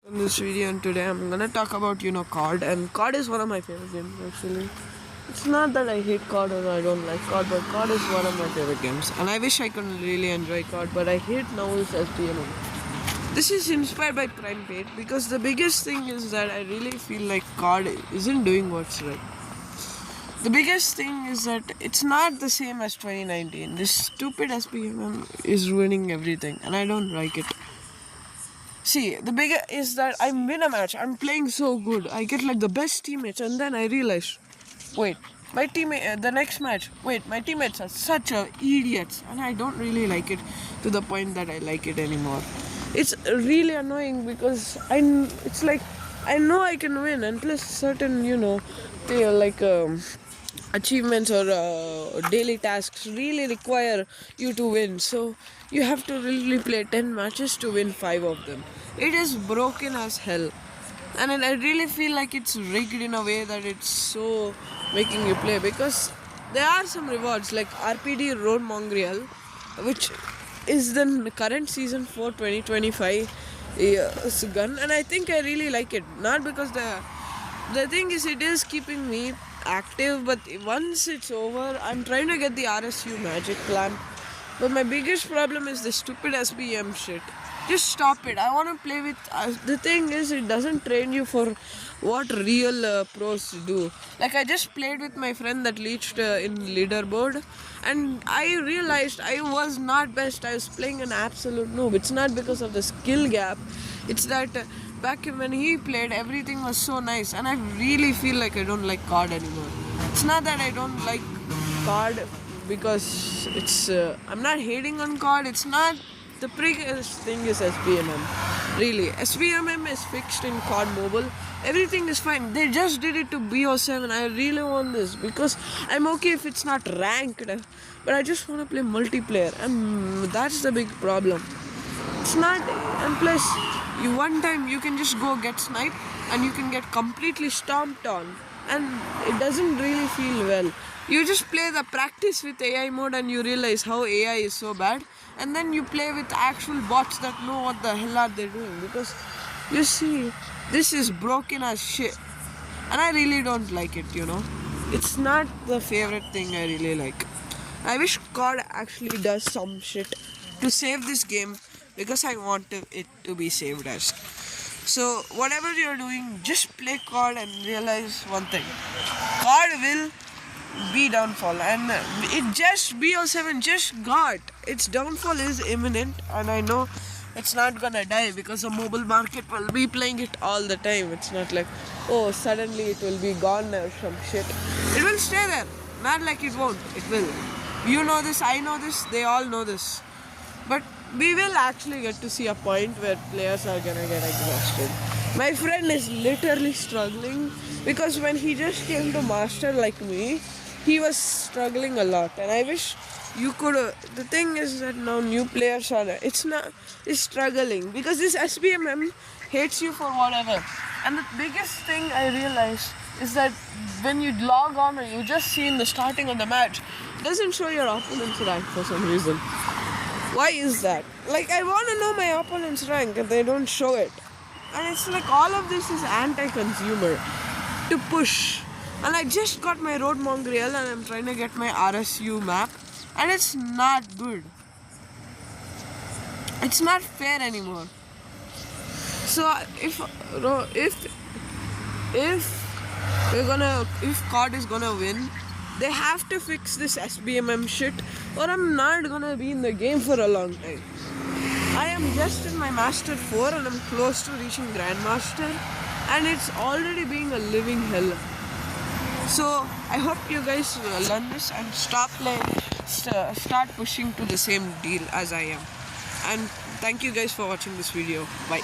In this video, and today I'm gonna talk about COD, and COD is one of my favorite games actually. It's not that I hate COD or I don't like COD, but COD is one of my favorite games, and I wish I could really enjoy COD, but I hate now is SBM. This is inspired by Prime Page because the biggest thing is that I really feel like COD isn't doing what's right. The biggest thing is that it's not the same as 2019. This stupid SBM is ruining everything, and I don't like it. See, the bigger is that I win a match. I'm playing so good. I get like the best teammates, and then I realize, wait, my teammate. The next match, wait, my teammates are such idiots, and I don't really like it to the point that I like it anymore. It's really annoying because it's like I know I can win, and plus certain they are like achievements or daily tasks really require you to win, so you have to really play 10 matches to win 5 of them. It is broken as hell, and I really feel like it's rigged in a way that it's so making you play, because there are some rewards like RPD Road Mongrel, which is the current season 4 2025 gun, and I think I really like it, not because the thing is it is keeping me active, but once it's over I'm trying to get the RSU magic plan, but my biggest problem is the stupid SBM shit. Just stop it. I want to play with the thing is it doesn't train you for what real pros do. Like I just played with my friend that reached in leaderboard, and I realized I was not best. I was playing an absolute noob. It's not because of the skill gap, it's that back when he played everything was so nice, and I really feel like I don't like COD anymore. It's not that I don't like COD because it's I'm not hating on COD. It's not the biggest thing is SBMM. Really, SBMM is fixed in COD Mobile. Everything is fine. They just did it to BO7. I really want this because I'm okay if it's not ranked, but I just want to play multiplayer, and that's the big problem. It's not, and plus, one time you can just go get sniped and you can get completely stomped on, and it doesn't really feel well. You just play the practice with AI mode and you realize how AI is so bad, and then you play with actual bots that know what the hell are they doing, because you see, this is broken as shit, and I really don't like it. It's not the favorite thing I really like. I wish COD actually does some shit to save this game, because I want it to be saved as. So whatever you're doing, just play COD and realize one thing: COD will be downfall, and it just BO7 just got its downfall is imminent, and I know it's not gonna die because the mobile market will be playing it all the time. It's not like, oh, suddenly it will be gone or some shit. It will stay there, not like it won't. It will. You know this, I know this, they all know this, but we will actually get to see a point where players are gonna get exhausted. My friend is literally struggling because when he just came to master like me, he was struggling a lot, and I wish you could. The thing is that now new players are is struggling because this SBMM hates you for whatever. And the biggest thing I realized is that when you log on and you just see in the starting of the match, it doesn't show your opponent's rank for some reason. Why is that? Like, I want to know my opponent's rank and they don't show it. And it's like all of this is anti-consumer to push. And I just got my Road Mongrel and I'm trying to get my RSU map, and it's not good. It's not fair anymore. So if COD is gonna win, they have to fix this SBMM shit, or I'm not gonna be in the game for a long time. I am just in my Master 4 and I'm close to reaching Grandmaster, and it's already being a living hell. So I hope you guys learn this and start pushing to the same deal as I am. And thank you guys for watching this video. Bye.